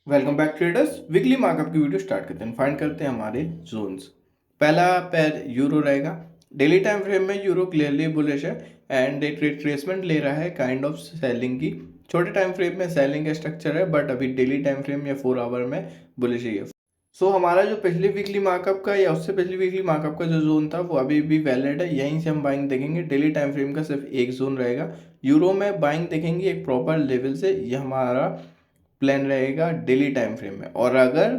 Welcome back traders. Weekly markup की video start करते हैं। फाइंड करते हैं हमारे जोन्स। पहला पैर यूरो रहेगा। डेली टाइम फ्रेम में यूरो क्लियरली बुलिश है एंड एक रिट्रेसमेंट ले रहा है काइंड ऑफ सेलिंग की। छोटे टाइम फ्रेम में सेलिंग का स्ट्रक्चर है बट अभी डेली टाइम फ्रेम या 4 आवर में बुलिश ही है। सो हमारा जो पिछली वीकली मार्कअप का या उससे पिछली वीकली मार्कअप का जो जोन था वो अभी भी वैलिड है। यहीं से हम बाइंग देखेंगे। डेली टाइम फ्रेम का सिर्फ एक जोन रहेगा। यूरो में बाइंग देखेंगे एक प्रॉपर लेवल से। ये हमारा प्लान रहेगा डेली टाइम फ्रेम में। और अगर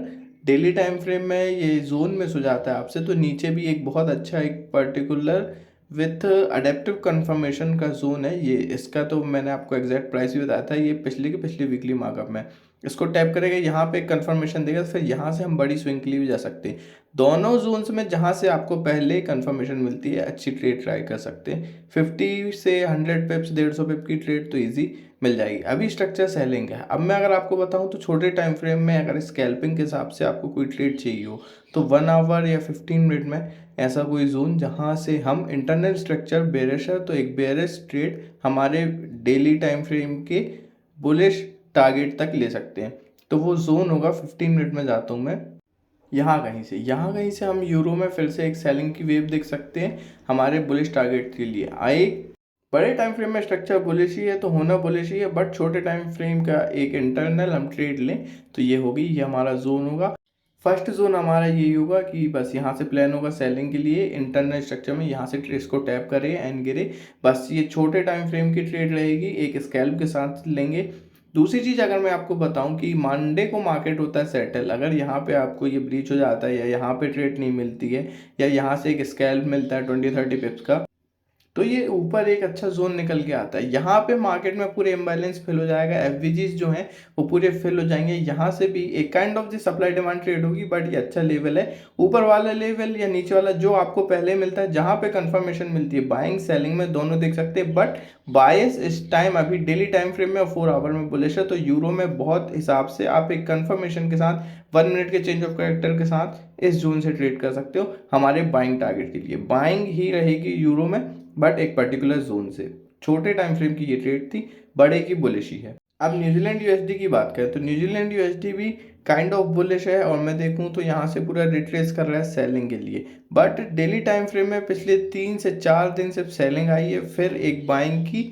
डेली टाइम फ्रेम में ये जोन मिस हो जाता है आपसे तो नीचे भी एक बहुत अच्छा एक पर्टिकुलर विथ अडेप्टिव कंफर्मेशन का जोन है ये। इसका तो मैंने आपको एग्जैक्ट प्राइस भी बताया था। ये पिछली की पिछली वीकली मार्कअप में इसको टैप करेगा, यहाँ पे कंफर्मेशन देगा, फिर यहाँ से हम बड़ी स्विंग के लिए भी जा सकते हैं। दोनों जोन्स में जहाँ से आपको पहले कंफर्मेशन मिलती है अच्छी ट्रेड ट्राई कर सकते हैं। 50 से 100 पिप्स 150 पिप की ट्रेड तो इजी मिल जाएगी। अभी स्ट्रक्चर सेलिंग है। अब मैं अगर आपको बताऊं तो छोटे टाइम फ्रेम में अगर स्कैल्पिंग के हिसाब से आपको कोई ट्रेड चाहिए हो तो 1 आवर या 15 मिनट में ऐसा कोई जोन जहां से हम इंटरनल स्ट्रक्चर बेरिश है तो एक बेरिश ट्रेड हमारे डेली टाइम फ्रेम के बुलिश टारगेट तक ले सकते हैं। तो वो जोन होगा 15 मिनट में जाता हूँ मैं यहाँ कहीं से हम यूरो में फिर से एक सेलिंग की वेव देख सकते हैं हमारे बुलिश टारगेट के लिए। आए बड़े टाइम फ्रेम में स्ट्रक्चर बुलिश ही है तो होना बुलिश ही है, बट छोटे टाइम फ्रेम का एक इंटरनल हम ट्रेड लें तो ये होगी, ये हमारा जोन होगा। फर्स्ट जोन हमारा यही होगा कि बस यहाँ से प्लान होगा सेलिंग के लिए इंटरनल स्ट्रक्चर में, यहाँ से ट्रेड्स को टैप करे एंड गिरे। बस ये छोटे टाइम फ्रेम की ट्रेड रहेगी, एक स्कैल्प के साथ लेंगे। दूसरी चीज़ अगर मैं आपको बताऊं कि मंडे को मार्केट होता है सेटल। अगर यहाँ पे आपको ये ब्रीच हो जाता है या यहाँ पे ट्रेड नहीं मिलती है या यहाँ से एक स्कैल्प मिलता है 20-30 पिप्स का तो ये ऊपर एक अच्छा जोन निकल के आता है। यहाँ पे मार्केट में पूरे इम्बैलेंस फिल हो जाएगा। एफवीजीज जो हैं वो पूरे फिल हो जाएंगे। यहाँ से भी एक kind of the supply demand trade होगी, बट ये अच्छा लेवल है। ऊपर वाला लेवल या नीचे वाला जो आपको पहले मिलता है जहाँ पे कंफर्मेशन मिलती है बाइंग सेलिंग में दोनों देख सकते हैं। बट बायस इस टाइम अभी डेली टाइम फ्रेम में और 4 आवर में बुलिश है। तो यूरो में बहुत हिसाब से आप एक कंफर्मेशन के साथ 1 मिनट के चेंज ऑफ कैरेक्टर के साथ इस जोन से ट्रेड कर सकते हो हमारे बाइंग टारगेट के लिए। बाइंग ही रहेगी यूरो में बट एक पर्टिकुलर जोन से। छोटे टाइम फ्रेम की ये ट्रेड थी, बड़े की बुलिश ही है। अब न्यूजीलैंड यूएसडी की बात करें तो न्यूजीलैंड यूएसडी भी काइंड ऑफ बुलिश है और मैं देखूं तो यहाँ से पूरा रिट्रेस कर रहा है सेलिंग के लिए। बट डेली टाइम फ्रेम में पिछले 3 से 4 दिन सिर्फ सेलिंग आई है, फिर एक बाइंग की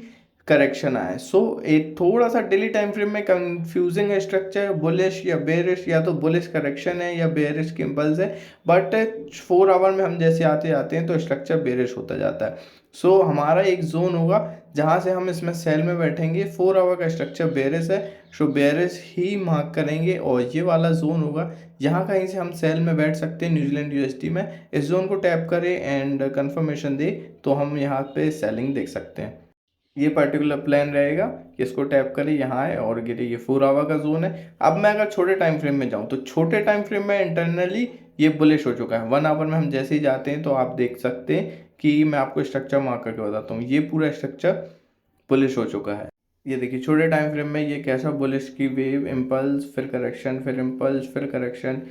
करेक्शन आया है। सो एक थोड़ा सा डेली टाइम फ्रेम में कंफ्यूजिंग है स्ट्रक्चर, बुलिश या बेरिश, या तो बुलिश करेक्शन है या बेरिश के इम्पल्स है। बट 4 आवर में हम जैसे आते आते हैं तो स्ट्रक्चर बेरिश होता जाता है। सो हमारा एक जोन होगा जहाँ से हम इसमें सेल में बैठेंगे। 4 आवर का स्ट्रक्चर बेरिश है, सो बेरिश ही मार्क करेंगे और ये वाला जोन होगा यहाँ कहीं से हम सेल में बैठ सकते हैं न्यूजीलैंड यूएसडी में। इस जोन को टैप करें एंड कंफर्मेशन दे तो हम यहाँ पे सेलिंग देख सकते हैं। ये पर्टिकुलर प्लान रहेगा कि इसको टैप करें, यहाँ है और गिरे। ये 4 आवर का जोन है। अब मैं अगर छोटे टाइम फ्रेम में जाऊँ तो छोटे टाइम फ्रेम में इंटरनली ये बुलिश हो चुका है। 1 आवर में हम जैसे ही जाते हैं तो आप देख सकते हैं कि मैं आपको स्ट्रक्चर मार्क करके बताता हूँ। ये पूरा स्ट्रक्चर बुलिश हो चुका है। ये देखिए छोटे टाइम फ्रेम में ये कैसा बुलिश की वेव, इम्पल्स फिर करेक्शन, फिर इम्पल्स फिर करेक्शन,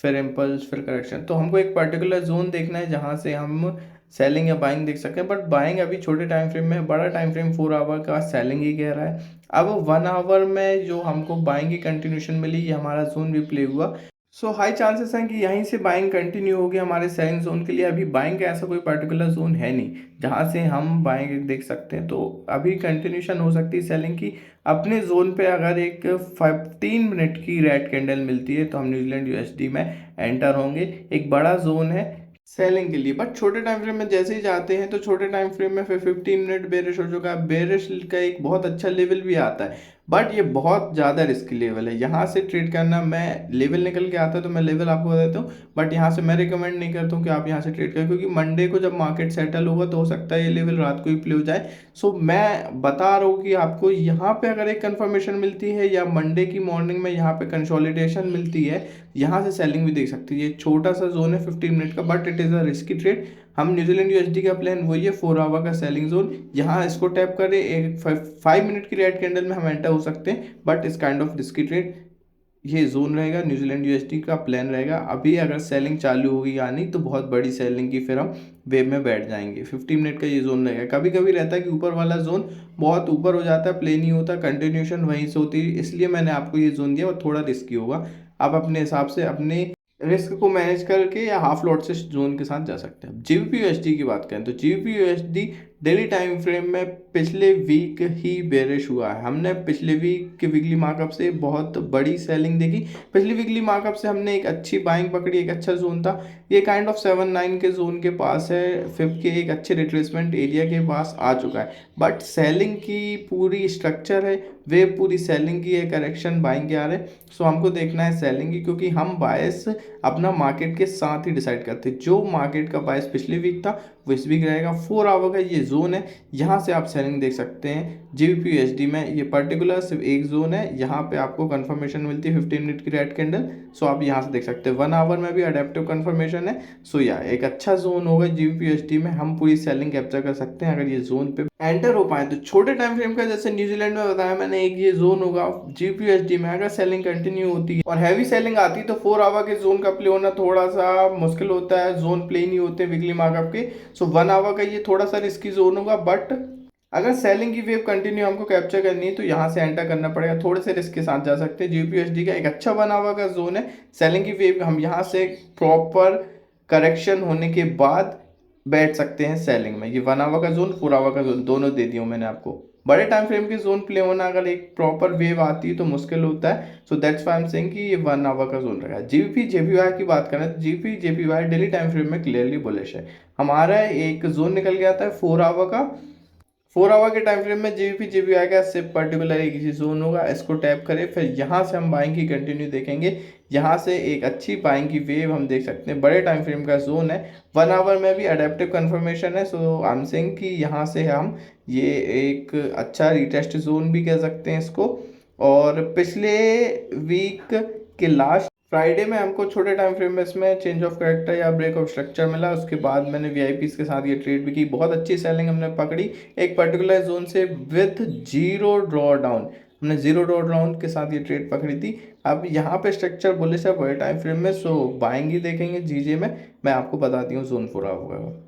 फिर इम्पल्स फिर करेक्शन। तो हमको एक पर्टिकुलर जोन देखना है जहाँ से हम सेलिंग या बाइंग देख सकें। बट बाइंग अभी छोटे टाइम फ्रेम में, बड़ा टाइम फ्रेम 4 आवर का सेलिंग ही कह रहा है। अब 1 आवर में जो हमको बाइंग की कंटिन्यूशन मिली, ये हमारा जोन भी प्ले हुआ। सो हाई चांसेस हैं कि यहीं से बाइंग कंटिन्यू होगी हमारे सेलिंग जोन के लिए। अभी बाइंग का ऐसा कोई पर्टिकुलर जोन है नहीं जहां से हम बाइंग देख सकते हैं, तो अभी कंटिन्यूशन हो सकती है सेलिंग की। अपने जोन पे अगर एक 15 मिनट की रेड कैंडल मिलती है तो हम न्यूजीलैंड यूएसडी में एंटर होंगे। एक बड़ा जोन है सेलिंग के लिए। बट छोटे टाइम फ्रेम में जैसे ही जाते हैं तो छोटे टाइम फ्रेम में फिर 15 मिनट बेरिश हो चुका है। बेरिश का एक बहुत अच्छा लेवल भी आता है, बट ये बहुत ज़्यादा रिस्की लेवल है। यहाँ से ट्रेड करना, मैं लेवल निकल के आता है तो मैं लेवल आपको बता देता हूँ, बट यहाँ से मैं रिकमेंड नहीं करता हूँ कि आप यहाँ से ट्रेड करें, क्योंकि मंडे को जब मार्केट सेटल होगा तो हो सकता है ये लेवल रात को ही प्ले हो जाए। सो मैं बता रहा हूँ कि आपको यहाँ पे अगर एक कंफर्मेशन मिलती है या मंडे की मॉर्निंग में यहाँ पे कंसोलिडेशन मिलती है, यहाँ से सेलिंग भी देख सकती है। ये छोटा सा जोन है 15 मिनट का, but it is a risky trade. हम न्यूजीलैंड यूएसडी का प्लान वही है 4 आवर का सेलिंग जोन। यहाँ इसको टैप करें, एक 5 मिनट की रेड कैंडल में हम एंटर हो सकते हैं, बट इस काइंड ऑफ रिस्की ट्रेड ये जोन रहेगा, न्यूजीलैंड यूएसडी का प्लान रहेगा। अभी अगर सेलिंग चालू होगी यानी तो बहुत बड़ी सेलिंग की फिर हम वेव में बैठ जाएंगे। 50 मिनट का ये जोन रहेगा। कभी कभी रहता है कि ऊपर वाला जोन बहुत ऊपर हो जाता है, प्ले नहीं होता, कंटिन्यूशन वहीं से होती है, इसलिए मैंने आपको ये जोन दिया और थोड़ा रिस्की होगा। आप अपने हिसाब से अपने रिस्क को मैनेज करके या हाफ लॉट से जोन के साथ जा सकते हैं। जीबीपी यूएसडी की बात करें तो GBP USD daily time frame में पिछले वीक ही बेरिश हुआ है। हमने पिछले वीक के वीकली मार्कअप से बहुत बड़ी सेलिंग देखी। पिछली वीकली मार्कअप से हमने एक अच्छी बाइंग पकड़ी, एक अच्छा जोन था ये, काइंड ऑफ 7-9 के जोन के पास है, फिफ्थ के एक अच्छे रिट्रेसमेंट एरिया के पास आ चुका है। बट सेलिंग की पूरी स्ट्रक्चर है, वे पूरी सेलिंग की है, करेक्शन बाइंग के आ रहे हैं। सो हमको देखना है सेलिंग की, क्योंकि हम बायस अपना मार्केट के साथ ही डिसाइड करते हैं। जो मार्केट का बायस पिछले वीक था वो इस वीक रहेगा। 4 आवर का ये जोन है, यहाँ से आप सेलिंग देख सकते हैं। जीबीपी यूएसडी में ये पर्टिकुलर सिर्फ एक जोन है, यहाँ पे आपको कंफर्मेशन मिलती है 15 मिनट की रेड कैंडल। सो आप यहाँ से देख सकते हैं 1 आवर में भी अडेप्टिव कंफर्मेशन है। सो या एक अच्छा जोन होगा जीबीपी यूएसडी में, हम पूरी सेलिंग कैप्चर कर सकते हैं अगर ये जोन पे एंटर हो पाए तो। छोटे टाइम फ्रेम का जैसे न्यूजीलैंड में बताया मैंने, एक ये जोन होगा जीबीपी यूएसडी में। अगर सेलिंग कंटिन्यू होती है और हैवी सेलिंग आती है तो 4 आवर के जोन का प्ले होना थोड़ा सा मुश्किल होता है, जोन प्ले नहीं होते वीकली मार्कअप के। सो 1 आवर का ये थोड़ा सा रिस्की जोन होगा। बट अगर सेलिंग की वेव कंटिन्यू हमको कैप्चर करनी है तो यहाँ से एंटर करना पड़ेगा, थोड़े से रिस्क के साथ जा सकते हैं। जीपीएसडी का एक अच्छा 1 आवर का जोन है, सेलिंग की वेव हम यहाँ से प्रॉपर करेक्शन होने के बाद बैठ सकते हैं सेलिंग में। ये 1 आवर का जोन, 4 आवर का जोन दोनों दे दिया हूँ मैंने आपको। बड़े टाइम फ्रेम के जोन प्ले होना अगर एक प्रॉपर वेव आती है तो मुश्किल होता है। So that's why I am saying कि ये 1 आवर का जोन रहेगा। जीबीपी जेपीवाई की बात करें तो GBP JPY daily time frame में क्लियरली बुलिश है। हमारा एक जोन निकल गया था 4 आवर का। 4 आवर के टाइम फ्रेम में जीबीपी जेपीवाई का सिर्फ पर्टिकुलर एक ही जोन होगा, इसको टैप करें, फिर यहाँ से हम बाइंग की कंटिन्यू देखेंगे। यहाँ से एक अच्छी बाइंग की वेव हम देख सकते हैं। बड़े टाइम फ्रेम का जोन है, 1 आवर में भी अडेप्टिव कंफर्मेशन है। सो आई एम सेइंग कि यहाँ से हम ये एक अच्छा रिटेस्ट जोन भी कह सकते हैं इसको। और पिछले वीक के लास्ट फ्राइडे में हमको छोटे टाइम फ्रेम में इसमें चेंज ऑफ कैरेक्टर या ब्रेक ऑफ स्ट्रक्चर मिला। उसके बाद मैंने वीआईपीस के साथ ये ट्रेड भी की, बहुत अच्छी सेलिंग हमने पकड़ी एक पर्टिकुलर जोन से विथ जीरो ड्रॉ डाउन। हमने जीरो ड्रॉ डाउन के साथ ये ट्रेड पकड़ी थी। अब यहाँ पे स्ट्रक्चर बुलिश है बड़े टाइम फ्रेम में, सो बाइंग ही देखेंगे जीजे में। मैं आपको बताती हूँ जोन पूरा होगा।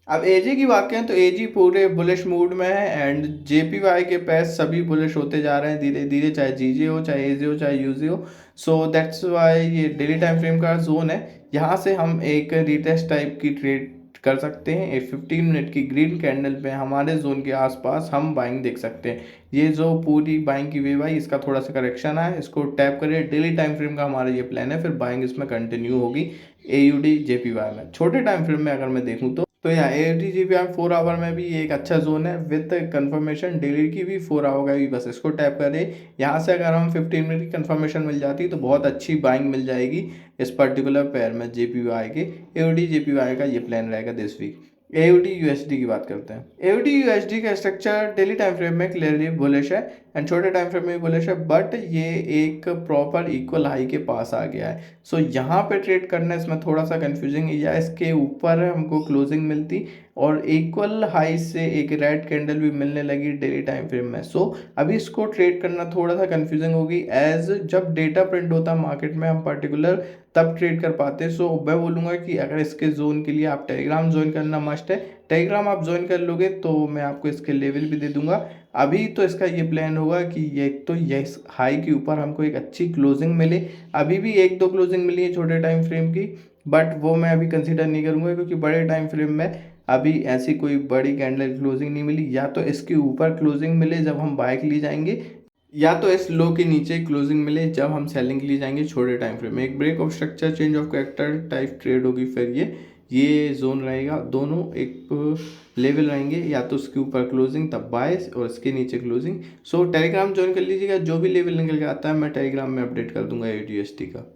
अब एजी की बात करें तो एजी पूरे बुलिश मूड में है एंड जेपीवाई के पैस सभी बुलिश होते जा रहे हैं धीरे धीरे, चाहे जीजे हो, चाहे एजे हो, चाहे यूजी हो। सो दैट्स वाई ये डेली टाइम फ्रेम का जोन है। यहाँ से हम एक रिटेस्ट टाइप की ट्रेड कर सकते हैं। एक 15 मिनट की ग्रीन कैंडल पे हमारे जोन के आसपास हम बाइंग देख सकते हैं। ये जो पूरी बाइंग की वेव आई, इसका थोड़ा सा करेक्शन है, इसको टैप करिए। डेली टाइम फ्रेम का हमारा ये प्लान है, फिर बाइंग इसमें कंटिन्यू होगी एयूडी जेपीवाई में। छोटे टाइम फ्रेम में अगर मैं देखूँ तो यहाँ एटी जी बी 4 आवर में भी एक अच्छा जोन है विद कंफर्मेशन डेली की भी 4 आवर का भी। बस इसको टैप करें, यहाँ से अगर हम 15 मिनट की कंफर्मेशन मिल जाती है तो बहुत अच्छी बाइंग मिल जाएगी इस पर्टिकुलर पेयर में जेपीवाई के। एओडी जेपीवाई का ये प्लान रहेगा दिस वीक। एओडी यूएसडी की बात करते हैं। एओडी यूएसडी का स्ट्रक्चर डेली टाइम फ्रेम में क्लियरली बुलिश है एंड छोटे टाइम फ्रेम में भी बुलिश है, बट ये एक प्रॉपर इक्वल हाई के पास आ गया है। सो यहाँ पे ट्रेड करना इसमें थोड़ा सा कंफ्यूजिंग है, या इसके ऊपर हमको क्लोजिंग मिलती और इक्वल हाई से एक रेड कैंडल भी मिलने लगी डेली टाइम फ्रेम में। सो अभी इसको ट्रेड करना थोड़ा सा कंफ्यूजिंग होगी, एज जब डेटा प्रिंट होता है मार्केट में हम पर्टिकुलर तब ट्रेड कर पाते हैं। सो मैं बोलूँगा कि अगर इसके जोन के लिए आप टेलीग्राम ज्वाइन करना मस्ट है। टेलीग्राम आप ज्वाइन कर लोगे तो मैं आपको इसके लेवल भी दे दूंगा। अभी तो इसका ये प्लान होगा कि ये तो ये हाई के ऊपर हमको एक अच्छी क्लोजिंग मिले। अभी भी 1-2 क्लोजिंग मिली है छोटे टाइम फ्रेम की, बट वो मैं अभी कंसीडर नहीं करूँगा क्योंकि बड़े टाइम फ्रेम में अभी ऐसी कोई बड़ी कैंडल क्लोजिंग नहीं मिली। या तो इसके ऊपर क्लोजिंग मिले जब हम बाय के लिए जाएंगे, या तो इस लो के नीचे क्लोजिंग मिले जब हम सेलिंग के लिए जाएंगे छोटे टाइम फ्रेम में। एक break of structure change of character type trade होगी, फिर ये जोन रहेगा, दोनों एक लेवल रहेंगे, या तो उसके ऊपर क्लोजिंग तब बायस और इसके नीचे क्लोजिंग। सो टेलीग्राम ज्वाइन कर लीजिएगा, जो भी लेवल निकल के आता है मैं टेलीग्राम में अपडेट कर दूंगा एडीएसटी का।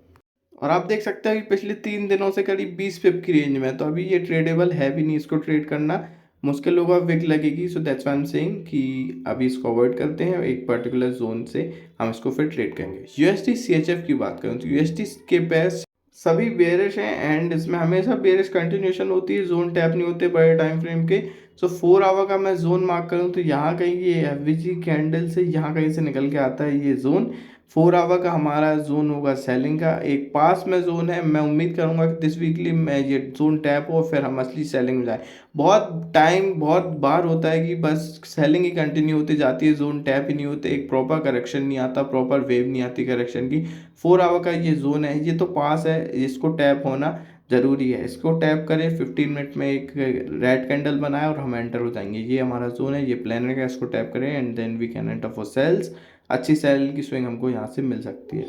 और आप देख सकते हैं कि पिछले 3 दिनों से करीब 20 पिप की रेंज में, तो अभी ये ट्रेडेबल है भी नहीं, इसको ट्रेड करना मुश्किल होगा, विक लगेगी। So that's why I am saying कि अभी इसको अवॉइड करते हैं, एक पर्टिकुलर जोन से हम इसको फिर ट्रेड करेंगे। यूएसडी सीएचएफ की बात करूँ तो यूएसडी के पेयर्स सभी बेरिश हैं एंड इसमें हमेशा बेरिश कंटिन्यूशन होती है, जोन टैप नहीं होते बड़े टाइम फ्रेम के। सो 4 आवर का मैं जोन मार्क करूँ तो यहाँ कहीं ये एफवीजी कैंडल से यहाँ कहीं से निकल के आता है ये जोन, 4 आवर का हमारा जोन होगा सेलिंग का, एक पास में जोन है। मैं उम्मीद करूंगा कि दिस वीकली में ये जोन टैप हो, फिर हम असली सेलिंग में जाए। बहुत टाइम बहुत बार होता है कि बस सेलिंग ही कंटिन्यू होती जाती है, जोन टैप ही नहीं होते, एक प्रॉपर करेक्शन नहीं आता, प्रॉपर वेव नहीं आती करेक्शन की। 4 आवर का ये जोन है, ये तो पास है, इसको टैप होना ज़रूरी है। इसको टैप करें, 15 मिनट में एक रेड कैंडल बनाए और हम एंटर हो जाएंगे। ये हमारा जोन है, ये प्लानर का, इसको टैप करें and then we can enter for sells. अच्छी सेल की स्विंग हमको यहाँ से मिल सकती है।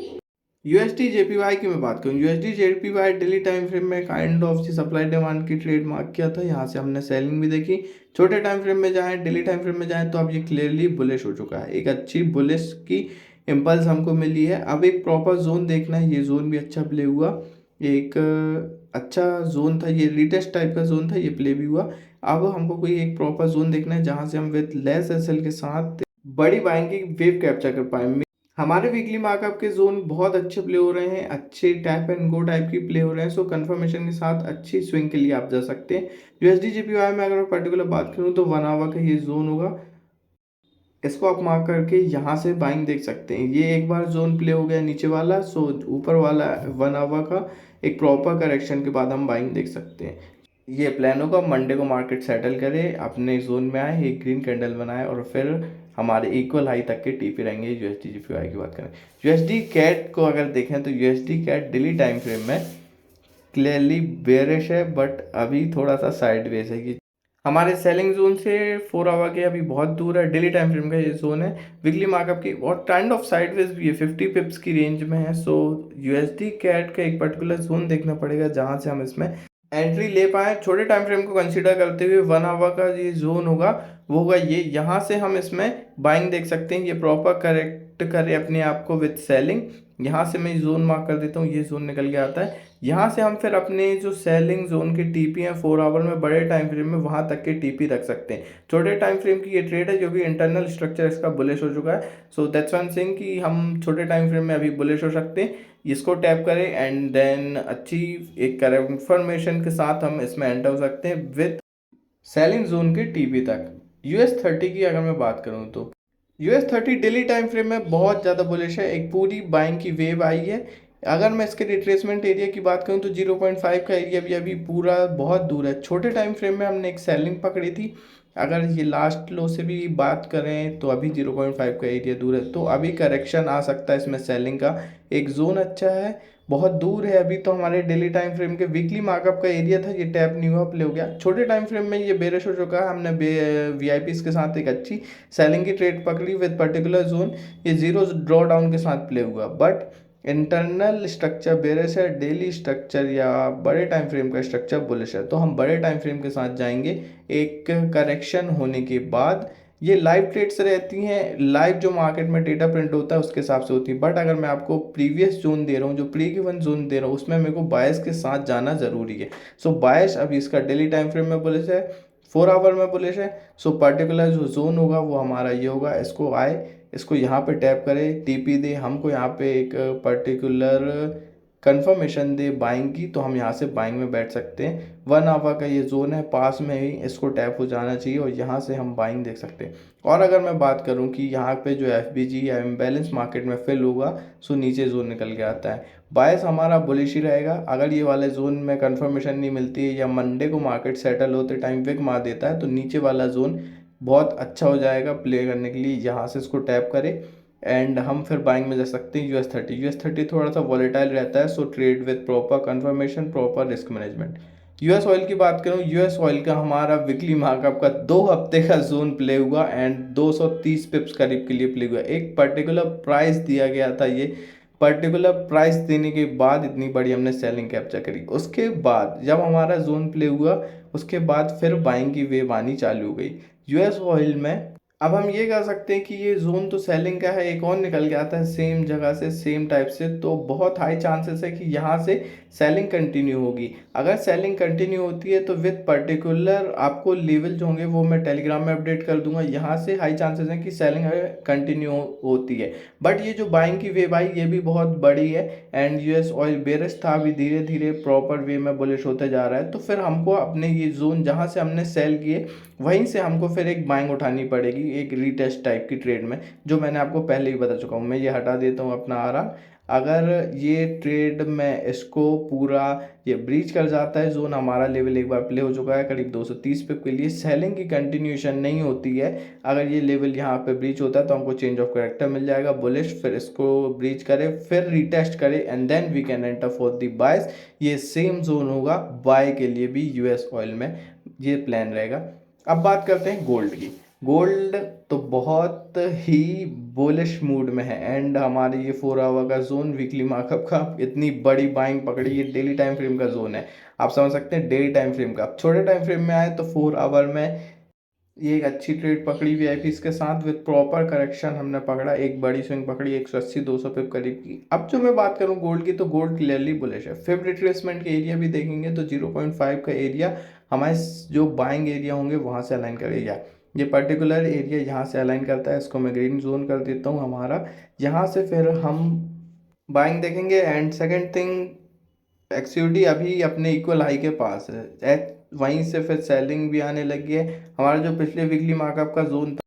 यूएसडी जेपीवाई की मैं बात करूँ, USD JPY daily time frame में काइंड ऑफ सप्लाई डिमांड की ट्रेड मार्क किया था। यहाँ से हमने सेलिंग भी देखी। छोटे टाइम फ्रेम में जाएं, डेली टाइम फ्रेम में जाएं तो अब ये क्लियरली बुलिश हो चुका है, एक अच्छी बुलिश की इम्पल्स हमको मिली है। अब एक प्रॉपर जोन देखना है, ये जोन भी अच्छा प्ले हुआ, एक अच्छा जोन था, ये रिटेस्ट टाइप का जोन था, ये प्ले भी हुआ। अब हमको कोई एक प्रॉपर जोन देखना है जहाँ से हम विद लेस एसएल के साथ बड़ी बाइंग की वेव कैप्चर कर पाए। हमारे वीकली मार्कअप के जोन बहुत अच्छे प्ले हो रहे हैं, अच्छे टैप एंड गो टाइप की प्ले हो रहे हैं। सो कंफर्मेशन के साथ अच्छी स्विंग के लिए आप जा सकते हैं। यूएसडी जेपीवाई में अगर मैं पर्टिकुलर बात करूं तो 1 आवर का ये जोन होगा, इसको आप मार्क करके यहाँ से बाइंग देख सकते हैं। ये एक बार जोन प्ले हो गया नीचे वाला, सो ऊपर वाला 1 आवर का एक प्रॉपर करेक्शन के बाद हम बाइंग देख सकते हैं। ये प्लान होगा, मंडे को मार्केट सेटल करे, अपने जोन में आए, एक ग्रीन कैंडल बनाए और फिर हमारे इक्वल हाई तक के टीपी रहेंगे। यूएसडी जीपीवाई की बात करें, यूएसडी कैट को अगर देखें तो USD CAD daily time frame में क्लियरली बेयरिश है, बट अभी थोड़ा सा साइडवेज है। कि हमारे सेलिंग जोन से 4 आवर के अभी बहुत दूर है, डेली टाइम फ्रेम का ये जोन है, वीकली मार्कअप की और काइंड ऑफ साइडवेज भी है, 50 पिप्स की रेंज में है। सो यूएसडी कैट का एक पर्टिकुलर जोन देखना पड़ेगा जहां से हम इसमें एंट्री ले पाए। छोटे टाइम फ्रेम को कंसीडर करते हुए 1 आवर का ये जोन होगा, वो होगा ये, यहाँ से हम इसमें बाइंग देख सकते हैं। ये प्रॉपर करेक्ट करे अपने आप को विद सेलिंग। यहाँ से मैं जोन मार्क कर देता हूँ, ये जोन निकल के आता है। यहाँ से हम फिर अपने जो सेलिंग जोन के टीपी हैं 4 आवर में, बड़े टाइम फ्रेम में वहाँ तक के टीपी रख सकते हैं। छोटे टाइम फ्रेम की ये ट्रेड है क्योंकि इंटरनल स्ट्रक्चर इसका बुलिश हो चुका है। सो दैट्स वन थिंग कि हम छोटे टाइम फ्रेम में अभी बुलिश हो सकते हैं। इसको टैप करें एंड देन अच्छी एक कंफर्मेशन के साथ हम इसमें एंटर हो सकते हैं विद सेलिंग जोन के टीपी तक। US30 की अगर मैं बात करूं तो US30 डेली टाइम फ्रेम में बहुत ज़्यादा बुलिश है, एक पूरी बाइंग की वेव आई है। अगर मैं इसके रिट्रेसमेंट एरिया की बात करूं तो 0.5 का एरिया भी अभी पूरा बहुत दूर है। छोटे टाइम फ्रेम में हमने एक सेलिंग पकड़ी थी, अगर ये लास्ट लो से भी बात करें तो अभी 0.5 का एरिया दूर है, तो अभी करेक्शन आ सकता है इसमें सेलिंग का। एक जोन अच्छा है, बहुत दूर है अभी तो हमारे डेली टाइम फ्रेम के। वीकली मार्कअप का एरिया था, ये टैप नहीं हुआ, प्ले हो गया। छोटे टाइम फ्रेम में ये बेरिश हो चुका है, हमने वीआईपीज के साथ एक अच्छी सेलिंग की ट्रेड पकड़ी विद पर्टिकुलर जोन, ये जीरो ड्रॉ डाउन के साथ प्ले हुआ। बट इंटरनल स्ट्रक्चर बेरिश है, डेली स्ट्रक्चर या बड़े टाइम फ्रेम का स्ट्रक्चर बुलिश है, तो हम बड़े टाइम फ्रेम के साथ जाएंगे। एक करेक्शन होने के बाद ये लाइव ट्रेड्स रहती हैं, लाइव जो मार्केट में डेटा प्रिंट होता है उसके हिसाब से होती है। बट अगर मैं आपको प्रीवियस जोन दे रहा हूँ, जो प्री गिवन जोन दे रहा हूँ, उसमें मेरे को बायस के साथ जाना जरूरी है। सो बायस अभी इसका डेली टाइम फ्रेम में बुलिश है, 4 आवर में बुलिश है। सो पर्टिकुलर जो जोन होगा वो हमारा ये होगा, इसको आए, इसको यहाँ पे टैप करें, टीपी दे हमको, यहाँ पे एक पर्टिकुलर कंफर्मेशन दे बाइंग की, तो हम यहाँ से बाइंग में बैठ सकते हैं। 1 आवर का ये जोन है, पास में ही इसको टैप हो जाना चाहिए और यहाँ से हम बाइंग देख सकते हैं। और अगर मैं बात करूँ कि यहाँ पे जो एफबीजी या इम्बैलेंस मार्केट में फिल होगा, सो नीचे जोन निकल के आता है। बायस हमारा बुलिश ही रहेगा। अगर ये वाले जोन में कंफर्मेशन नहीं मिलती है या मंडे को मार्केट सेटल होते टाइम विक मार देता है, तो नीचे वाला जोन बहुत अच्छा हो जाएगा प्ले करने के लिए। यहाँ से इसको टैप करें एंड हम फिर बाइंग में जा सकते हैं। US30 थोड़ा सा वॉलेटाइल रहता है, so trade with proper confirmation, proper risk management. US oil की बात करूँ, यूएस ऑयल का हमारा वीकली मार्कअप का 2 हफ्ते का जोन प्ले हुआ एंड 230 पिप्स करीब के लिए प्ले हुआ। एक पर्टिकुलर प्राइस दिया गया था, ये पर्टिकुलर प्राइस देने के बाद इतनी बड़ी हमने सेलिंग कैप्चर करी। उसके बाद जब हमारा जोन प्ले हुआ, उसके बाद फिर बाइंग की वेव आनी चालू हो गई यूएस ऑयल में। अब हम ये कह सकते हैं कि ये जोन तो सेलिंग का है, एक और निकल के आता है सेम जगह से, सेम टाइप से, तो बहुत हाई चांसेस है कि यहाँ से सेलिंग कंटिन्यू होगी। अगर सेलिंग कंटिन्यू होती है तो विद पर्टिकुलर आपको लेवल जो होंगे वो मैं टेलीग्राम में अपडेट कर दूंगा। यहाँ से हाई चांसेस हैं कि सेलिंग कंटिन्यू होती है। बट ये जो बाइंग की वेव आई ये भी बहुत बड़ी है एंड यूएस ऑयल बेरिश था, अभी धीरे धीरे प्रॉपर वे में बुलिश होते जा रहा है। तो फिर हमको अपने ये जोन जहाँ से हमने सेल किए वहीं से हमको फिर एक बाइंग उठानी पड़ेगी। जाएगी एक रीटेस्ट टाइप की ट्रेड में, जो मैंने आपको पहले ही बता चुका हूँ। मैं ये हटा देता हूँ अपना आरा। अगर ये ट्रेड में इसको पूरा ये ब्रीच कर जाता है जोन, हमारा लेवल एक बार प्ले हो चुका है करीब 230 पिप के लिए, सेलिंग की कंटिन्यूशन नहीं होती है। अगर ये लेवल यहाँ पे ब्रीच होता है तो हमको चेंज ऑफ करेक्टर मिल जाएगा बुलिश, फिर इसको ब्रीच करे, फिर रीटेस्ट करे, and then we can enter for the buys. ये सेम जोन होगा बाय के लिए भी यूएस ऑयल में, ये प्लान रहेगा। अब बात करते हैं गोल्ड की। गोल्ड तो बहुत ही बुलिश मूड में है, एंड हमारे ये 4 आवर का जोन वीकली मार्कअप का इतनी बड़ी बाइंग पकड़ी, ये डेली टाइम फ्रेम का जोन है, आप समझ सकते हैं डेली टाइम फ्रेम का। छोटे टाइम फ्रेम में आए तो 4 आवर में ये एक अच्छी ट्रेड पकड़ी वीआईपीस के साथ विद प्रॉपर करेक्शन हमने पकड़ा, एक बड़ी स्विंग पकड़ी 180-200 पिप करीब की। अब जो मैं बात करूं गोल्ड की, तो गोल्ड क्लियरली बुलिश है। फिब रिट्रेसमेंट के एरिया भी देखेंगे तो 0.5 का एरिया हमारे जो बाइंग एरिया होंगे वहां से अलाइन करेगा। ये पर्टिकुलर एरिया यहाँ से अलाइन करता है, इसको मैं ग्रीन जोन कर देता हूँ हमारा। यहाँ से फिर हम बाइंग देखेंगे, एंड सेकेंड थिंग एक्सयूडी अभी अपने इक्वल हाई के पास है, वहीं से फिर सेलिंग भी आने लगी है। हमारा जो पिछले वीकली मार्कअप का जोन था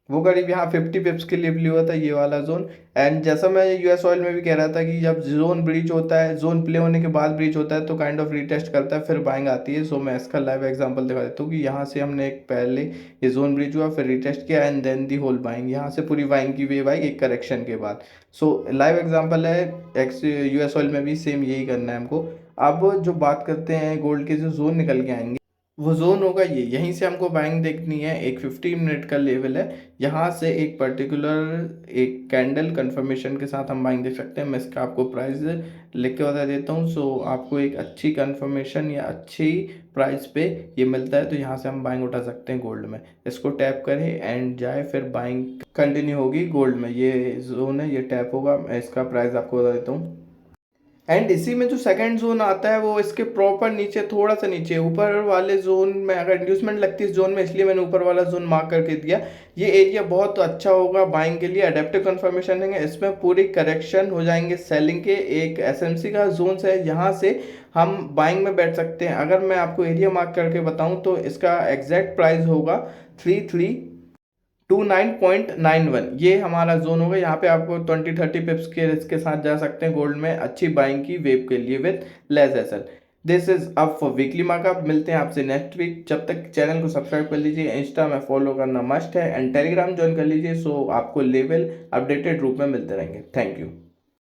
वो करीब यहाँ 50 पिप्स के लिए प्ले हुआ था, ये वाला जोन। एंड जैसा मैं यूएस ऑयल में भी कह रहा था कि जब जोन ब्रीच होता है, जोन प्ले होने के बाद ब्रीच होता है तो काइंड ऑफ रीटेस्ट करता है, फिर बाइंग आती है। सो मैं इसका लाइव एग्जांपल दिखा देता हूँ कि यहाँ से हमने एक पहले ये जोन ब्रीच हुआ, फिर रीटेस्ट किया, and then the whole buying, यहाँ से पूरी बाइंग की वेव आई एक करेक्शन के बाद। सो लाइव एग्जाम्पल है, एक्स यूएस ऑयल में भी सेम यही करना है हमको। अब जो बात करते हैं गोल्ड के जो जोन निकल के आएंगे, वो जोन होगा ये, यहीं से हमको बाइंग देखनी है। एक 15 मिनट का लेवल है, यहाँ से एक पर्टिकुलर एक कैंडल कंफर्मेशन के साथ हम बाइंग देख सकते हैं। मैं इसका आपको प्राइस लिख के बता देता हूँ। सो आपको एक अच्छी कंफर्मेशन या अच्छी प्राइस पे ये मिलता है तो यहाँ से हम बाइंग उठा सकते हैं गोल्ड में। इसको टैप करें एंड जाए, फिर बाइंग कंटिन्यू होगी गोल्ड में। ये जोन है, ये टैप होगा। मैं इसका प्राइस आपको बता देता हूँ। एंड इसी में जो सेकंड जोन आता है वो इसके प्रॉपर नीचे, थोड़ा सा नीचे ऊपर वाले जोन में अगर इंड्यूसमेंट लगती है इस जोन में, इसलिए मैंने ऊपर वाला जोन मार्क करके दिया। ये एरिया बहुत अच्छा होगा बाइंग के लिए, अडेप्टिव कंफर्मेशन है, इसमें पूरी करेक्शन हो जाएंगे सेलिंग के। एक एसएमसी का जोन है, यहाँ से हम बाइंग में बैठ सकते हैं। अगर मैं आपको एरिया मार्क करके बताऊं तो इसका एग्जैक्ट प्राइस होगा 3329.91, ये हमारा जोन होगा। यहाँ पे आपको 20-30 पिप्स के रिस्क के साथ जा सकते हैं गोल्ड में अच्छी बाइंग की वेव के लिए with less acyl. This is up for weekly markup. मिलते हैं आपसे नेक्स्ट वीक। जब तक चैनल को सब्सक्राइब कर लीजिए, इंस्टा में फॉलो करना मस्ट है, एंड टेलीग्राम ज्वाइन कर लीजिए, सो आपको लेवल अपडेटेड रूप में मिलते रहेंगे। Thank you.